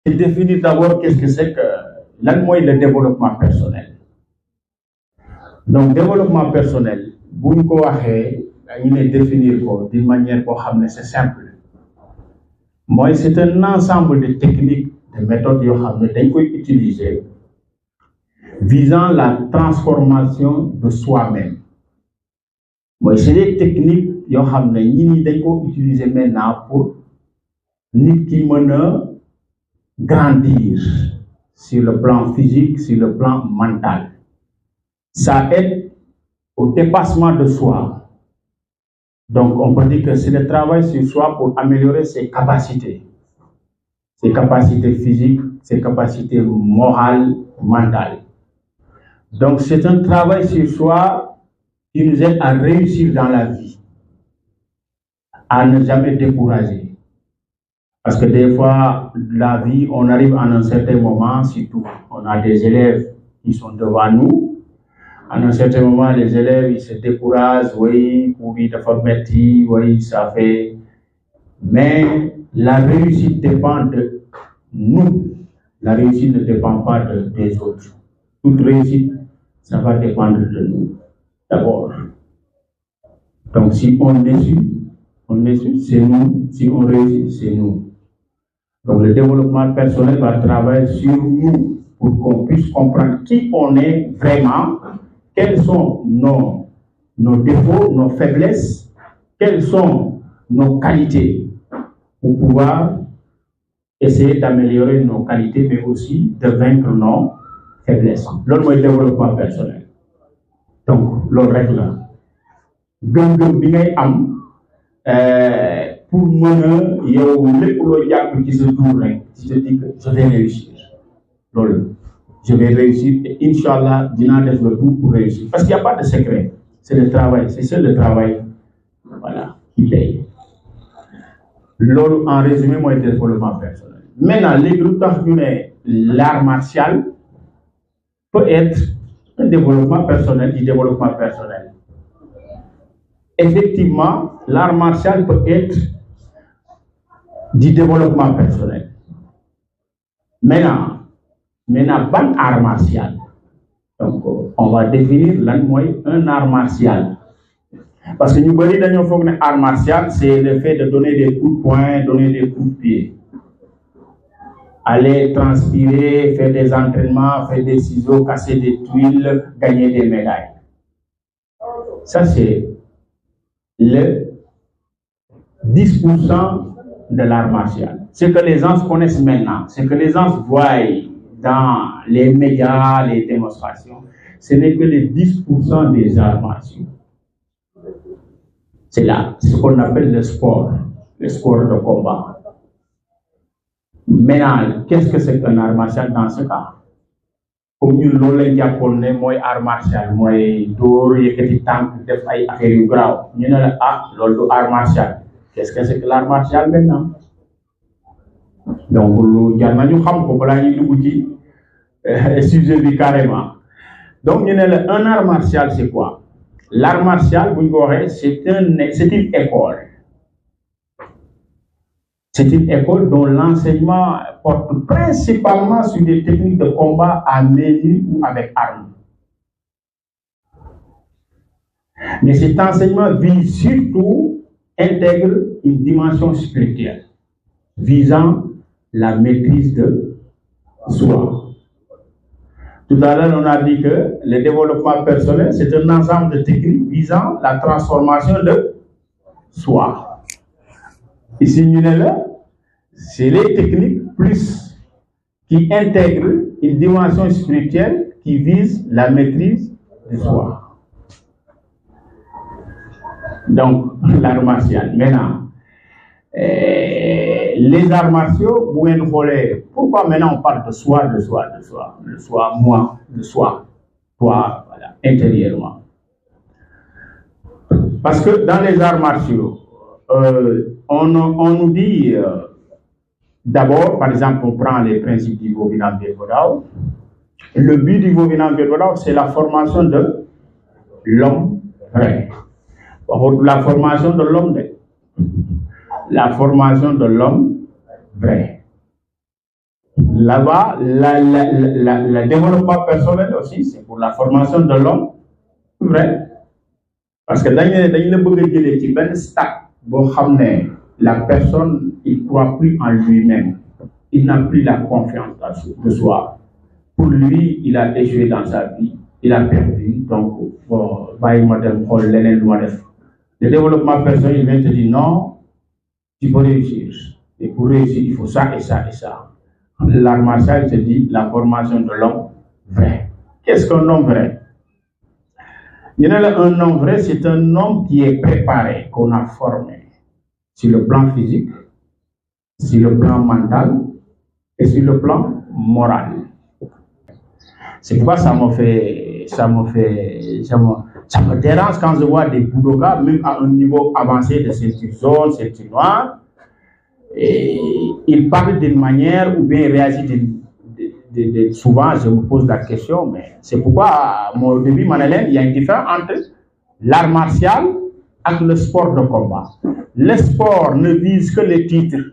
C'est définir d'abord qu'est-ce que c'est que le développement personnel. Donc, développement personnel, vous nous définir d'une manière c'est simple. Moi, c'est un ensemble de techniques, de méthodes qu'on peut utiliser visant la transformation de soi-même. Moi, c'est des techniques qu'on peut utiliser maintenant pour nous qui grandir sur le plan physique, sur le plan mental. Ça aide au dépassement de soi. Donc, on peut dire que c'est le travail sur soi pour améliorer ses capacités physiques, ses capacités morales, mentales. Donc, c'est un travail sur soi qui nous aide à réussir dans la vie, à ne jamais décourager. Parce que des fois, la vie, on arrive à un certain moment, surtout, on a des élèves qui sont devant nous. À un certain moment, les élèves, ils se découragent, oui, oui, ça fait. Mais la réussite dépend de nous. La réussite ne dépend pas des autres. Toute réussite, ça va dépendre de nous, d'abord. Donc, si on est c'est nous. Si on réussit, c'est nous. Donc, le développement personnel va travailler sur nous pour qu'on puisse comprendre qui on est vraiment, quels sont nos défauts, nos faiblesses, quelles sont nos qualités pour pouvoir essayer d'améliorer nos qualités, mais aussi de vaincre nos faiblesses. L'autre, c'est le développement personnel. Donc, l'autre règle, pour moi, il y a un qui se tourne, qui se dit que je vais réussir. Je vais réussir et Inch'Allah, Dina def le tout pour réussir. Parce qu'il n'y a pas de secret. C'est le travail. C'est seul le travail, voilà, qui paye. En résumé, moi, le développement personnel. Maintenant, les groupes l'art martial peut être un développement personnel, du développement personnel. Effectivement, l'art martial peut être du développement personnel. Maintenant, ban art martial. Donc, on va définir un art martial. Parce que nous avons dit que art martial, c'est le fait de donner des coups de poing, donner des coups de pied. Aller transpirer, faire des entraînements, faire des ciseaux, casser des tuiles, gagner des médailles. Ça, c'est le 10% de l'art martial. Ce que les gens connaissent maintenant, ce que les gens voient dans les médias, les démonstrations, ce n'est que les 10% des arts martiaux. C'est là ce qu'on appelle le sport de combat. Maintenant, qu'est-ce que c'est qu'un art martial dans ce cas? Comme nous l'avons japonais, moi art martial, moi d'or yekati tank def ay affaire yu graw. Ñu ne la lolu art martial. Qu'est-ce que c'est que l'art martial maintenant? Donc lu jar nañu xam ko bala ñuy dugg ci sujet bi carrément. Donc ñu ne la un art martial c'est quoi? L'art martial, vous voyez, c'est une école. C'est une école dont l'enseignement porte principalement sur des techniques de combat à main ou avec armes. Mais cet enseignement vise surtout, intègre une dimension spirituelle, visant la maîtrise de soi. Tout à l'heure, on a dit que le développement personnel, c'est un ensemble de techniques visant la transformation de soi. Ici, c'est les techniques plus qui intègrent une dimension spirituelle qui vise la maîtrise de soi. Donc, l'art martial. Maintenant, les arts martiaux, pourquoi maintenant on parle de soi, de soi, moi, de soi, toi, voilà, intérieurement. Parce que dans les arts martiaux, on nous dit, d'abord, par exemple, on prend les principes du Vovinam Virgodao. Le but du Vovinam Virgodao, c'est la formation de l'homme vrai. La formation de l'homme vrai. La formation de l'homme vrai. Là-bas, le développement personnel aussi, c'est pour la formation de l'homme. Vrai. Parce que la personne, il ne croit plus en lui-même. Il n'a plus la confiance de soi. Pour lui, il a échoué dans sa vie. Il a perdu. Donc, le développement personnel, il vient te dire non, tu peux réussir. Et pour réussir, il faut ça et ça et ça. L'art martial te dit la formation de l'homme vrai. Qu'est-ce qu'un homme vrai? Un homme vrai, c'est un homme qui est préparé, qu'on a formé sur le plan physique, sur le plan mental et sur le plan moral. C'est pourquoi ça me dérange quand je vois des budokas, même à un niveau avancé de ceinture jaune, ceinture noire, et ils parlent d'une manière ou bien ils réagissent souvent, je me pose la question, mais c'est pourquoi, au début, Manélène, il y a une différence entre l'art martial et le sport de combat. Le sport ne vise que les titres.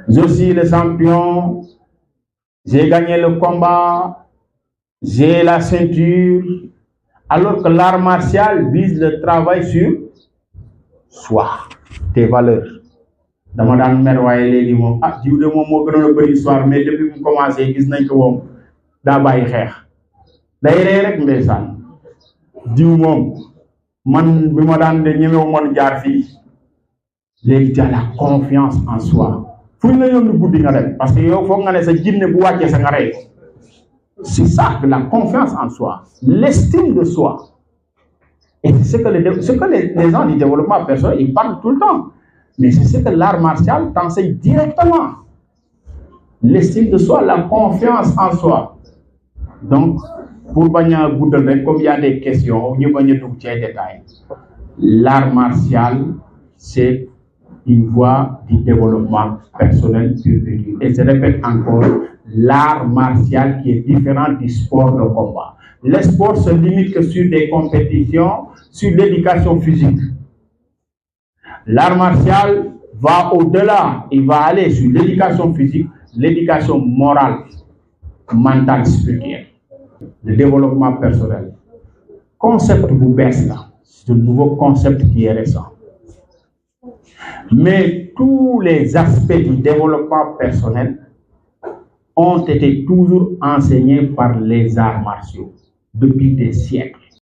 Je suis le champion, j'ai gagné le combat, j'ai la ceinture, alors que l'art martial vise le travail sur soi, tes valeurs. Dama daan mer waaye léegi moom jiw de moom moo gënoon a bëri histoire mais depuis mu commencé gis nañ ko moom daa bàyyi xeex day ree rek ndeysaan jiw moom man bi ma daan de ñemewu man jaar fii léegi tu as la confiance en soi fu ñu la yónni guddi nga dem parce que yow foog nga ne sa jinne bu wàccee sa nga rey c'est ça la confiance en soi l'estime de soi et c'est ce que les gens du développement personnel ils parlent tout le temps. Mais c'est ce que l'art martial t'enseigne directement. L'estime de soi, la confiance en soi. Donc, pour Banya Goudel, comme il y a des questions, nous allons tout les détails. L'art martial, c'est une voie du développement personnel pur et dur. Et je répète encore, l'art martial qui est différent du sport de combat. Le sport se limite que sur des compétitions, sur l'éducation physique. L'art martial va au-delà, il va aller sur l'éducation physique, l'éducation morale, mentale, spirituelle, le développement personnel. Concept vous baisse là, c'est un nouveau concept qui est récent. Mais tous les aspects du développement personnel ont été toujours enseignés par les arts martiaux depuis des siècles.